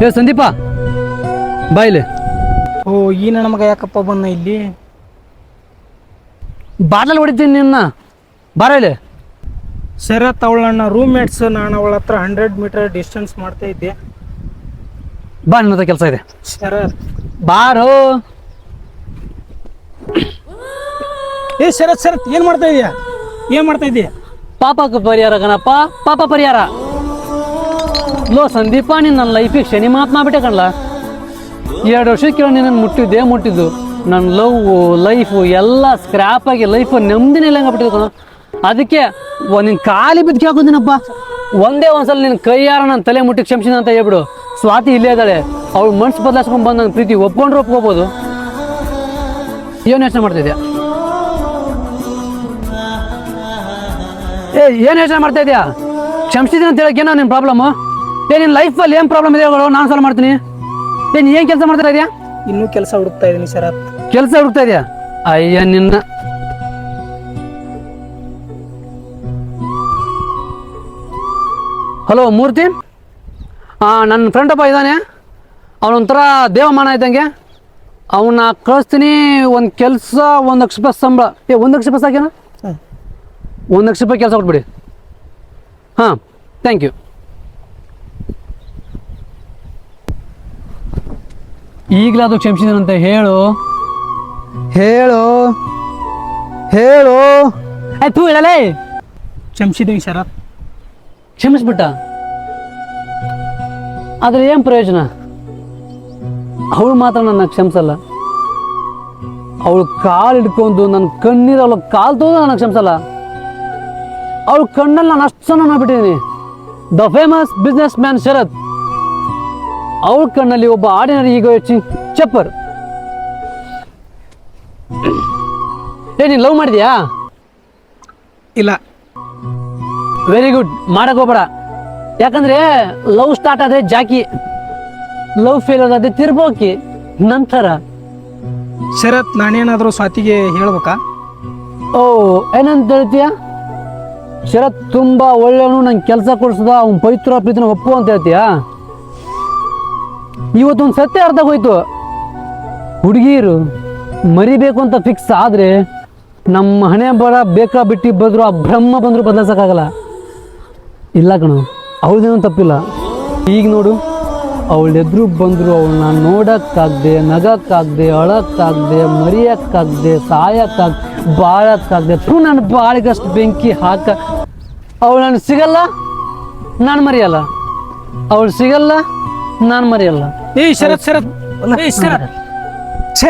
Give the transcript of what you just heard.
ಏ ಸಂದೀಪ ಬಾಯಿಲೆ. ಓ ಈ ನನ್ನ ಮಗ ಯಾಕಪ್ಪ ಬಂದ ಇಲ್ಲಿ? ಬಾಟ್ಲಲ್ಲಿ ಹೊಡಿತೀನಿ ನಿನ್ನ, ಬಾರ ಇಲ್ಲಿ. ಶರತ್ ಅವಳನ್ನ ರೂಮ್ಮೇಟ್ಸ್, ನಾನು ಅವಳ ಹತ್ರ 100 ಮೀಟರ್ ಡಿಸ್ಟೆನ್ಸ್ ಮಾಡ್ತಾ ಇದ್ದೆ. ಬಾ, ನನ್ನ ಹತ್ರ ಕೆಲಸ ಇದೆ. ಶರತ್ ಬಾರೋ. ಏ ಶರತ್ ಶರತ್ ಏನ್ ಮಾಡ್ತಾ ಇದೀಯ? ಏನ್ ಮಾಡ್ತಾ ಇದೀಯ? ಪಾಪಕ್ಕೆ ಪರಿಹಾರ ಕಣಪ್ಪ, ಪಾಪ ಪರಿಹಾರ. ಲೋ ಸಂದೀಪ, ನೀನು ನನ್ನ ಲೈಫಿಗೆ ಶನಿ ಮಾತನಾಡ್ಬಿಟ್ಟೆ ಕಣ್ಲ. 2 ವರ್ಷಕ್ಕೆ ನಿನ್ನನ್ನು ಮುಟ್ಟಿದ್ದು ನನ್ನ ಲೈಫು ಎಲ್ಲ ಸ್ಕ್ರ್ಯಾಪ್ ಆಗಿ ಲೈಫು ನೆಮ್ಮದಿನೇ ಇಲ್ಲ ಹಂಗಾಗ್ಬಿಟ್ಟಿದ್ದು ಕಣ. ಅದಕ್ಕೆ ನಿನ್ನ ಖಾಲಿ ಬಿದ್ದು ಹಾಕೋದಿನಪ್ಪ. ಒಂದೇ ಒಂದ್ಸಲ ನಿನ್ನ ಕೈಯಾರ ನನ್ನ ತಲೆ ಮುಟ್ಟಿ ಕ್ಷಮಿಸಿದ ಅಂತ ಹೇಳ್ಬಿಡು. ಸ್ವಾತಿ ಇಲ್ಲೇ ಇದ್ದಾಳೆ, ಅವಳು ಮನ್ಸು ಬದಲಾಯಿಸ್ಕೊಂಡು ಬಂದು ನನ್ನ ಪ್ರೀತಿ ಒಪ್ಕೊಂಡ್ರೆ ಒಪ್ಕೋಬೋದು. ಏನು ಯೋಚನೆ ಮಾಡ್ತಿದ್ಯಾ? ಏನು ಯೋಚನೆ ಮಾಡ್ತಾ ಇದೆಯಾ? ಕ್ಷಮಿಸಿದ್ದೀನಿ ಅಂತ ಹೇಳಕ್ಕೆ ಏನೋ ನಿನ್ನ ಪ್ರಾಬ್ಲಮ್ಮು? ನಿನ್ನ ಲೈಫಲ್ಲಿ ಏನು ಪ್ರಾಬ್ಲಮ್ ಇದೆ ಹೇಳು, ನಾನು ಸಾಲ್ವ್ ಮಾಡ್ತೀನಿ. ಏನು ಕೆಲಸ ಮಾಡ್ತಾ ಇದೆಯಾ? ಇನ್ನೂ ಕೆಲಸ ಹುಡುಕ್ತಾ ಇದೀನಿ ಶರತ್. ಕೆಲಸ ಹುಡುಕ್ತಾ ಇದೆಯಾ? ಅಯ್ಯ ನಿನ್ನ. ಹಲೋ ಮೂರ್ತಿ, ನನ್ನ ಫ್ರೆಂಡ್ ಒಬ್ಬ ಇದ್ದಾನೆ, ಅವನೊಂಥರ ದೇವಮಾನ ಇದ್ದಂಗೆ. ಅವನ್ನ ಕಳಿಸ್ತೀನಿ. ಒಂದು ಕೆಲಸ 1 ಲಕ್ಷ ರೂಪಾಯಿ ಸಂಬಳ. 1 ಲಕ್ಷ ರೂಪಾಯಿ ಸಾಕೇನ? 1 ಲಕ್ಷ ರೂಪಾಯಿ ಕೆಲಸ ಕೊಟ್ಬಿಡಿ. ಹಾಂ, ಥ್ಯಾಂಕ್ ಯು. ಈಗಲಾದರೂ ಕ್ಷಮಿಸಿದನಂತೆ ಹೇಳು ಹೇಳು ಹೇಳು. ಆಯ್ತು ಹೇಳಲೇ. ಕ್ಷಮಿಸಿದೀನಿ ಶರತ್. ಕ್ಷಮಿಸ್ಬಿಟ್ಟ, ಆದರೆ ಏನು ಪ್ರಯೋಜನ? ಅವಳು ಮಾತ್ರ ನನ್ನ ಕ್ಷಮಿಸಲ್ಲ. ಅವಳು ಕಾಲು ಹಿಡ್ಕೊಂಡು ನನ್ನ ಕಣ್ಣೀರು ಅವಳು ಕಾಲು ತೋದು ನನ್ನ ಕ್ಷಮಿಸಲ್ಲ. ಅವಳು ಕಣ್ಣಲ್ಲಿ ನಾನು ಅಷ್ಟು ಸಣ್ಣ ಬಿಟ್ಟಿದ್ದೀನಿ. ದ ಫೇಮಸ್ ಬಿಸ್ನೆಸ್ ಮ್ಯಾನ್ ಶರತ್. ಅವಳ ಕಣ್ಣಲ್ಲಿ ಒಬ್ಬ ಆರ್ಡಿನರಿ ಈಗೋ ಚಪ್ಪರ್. ನೀನು ಲವ್ ಮಾಡಿದ್ಯಾ? ಇಲ್ಲ. ವೆರಿ ಗುಡ್, ಮಾಡಕ್ ಹೋಗ್ಬೇಡ. ಯಾಕಂದ್ರೆ ಲವ್ ಸ್ಟಾರ್ಟ್ ಆದ್ರೆ ಜಾಕಿ, ಲವ್ ಫೇಲ್ ಆದ್ರೆ ತಿರ್ಬೋಕಿ. ನಂತರ ಶರತ್, ನಾನೇನಾದರೂ ಸ್ವಾತಿಗೆ ಹೇಳ್ಬೇಕಾ? ಓ, ಏನಂತ ಹೇಳ್ತೀಯ? ಶರತ್ ತುಂಬಾ ಒಳ್ಳೆಯವನು, ನಂಗೆ ಕೆಲಸ ಕೊಡಿಸ್ದ, ಅವ್ನು ಪವಿತ್ರ ಪ್ರೀತಿನ ಒಪ್ಪು ಅಂತ ಹೇಳ್ತೀಯಾ? ಇವತ್ತೊಂದು ಸತ್ಯ ಅರ್ಧ ಹೋಯ್ತು. ಹುಡುಗಿರು ಮರಿಬೇಕು ಅಂತ ಫಿಕ್ಸ್ ಆದ್ರೆ ನಮ್ಮ ಹಣೆ ಬರ ಬೇಕಾ ಬಿಟ್ಟು ಬಂದ್ರು, ಆ ಬ್ರಹ್ಮ ಬಂದ್ರು ಬದಲಾಯಿಸಕ್ಕಾಗಲ್ಲ. ಇಲ್ಲ ಕಣು, ಅವಳದೇನೂ ತಪ್ಪಿಲ್ಲ. ಈಗ ನೋಡು, ಅವಳೆದ್ರು ಬಂದ್ರು ಅವಳನ್ನ ನೋಡಕ್ಕಾಗ್ದೆ, ನಗಕ್ಕಾಗ್ದೆ, ಅಳಕ್ಕಾಗ್ದೆ, ಮರಿಯಕ್ಕಾಗ್ದೆ, ಸಾಯಕ್ಕಾಗ್ದೆ, ಬಾಳಕ್ಕಾಗ್ದೆ. ನನ್ನ ಬಾಳಿಗಷ್ಟು ಬೆಂಕಿ ಹಾಕ. ಅವಳು ನಾನು ಸಿಗಲ್ಲ, ನಾನು ಮರೆಯಲ್ಲ. ಅವಳು ಸಿಗಲ್ಲ, ನಾನು ಮರೆಯಲ್ಲ. ಏಯ್ ಶರತ್ ಶರತ್, ಏಯ್ ಶರತ್, ಛೇ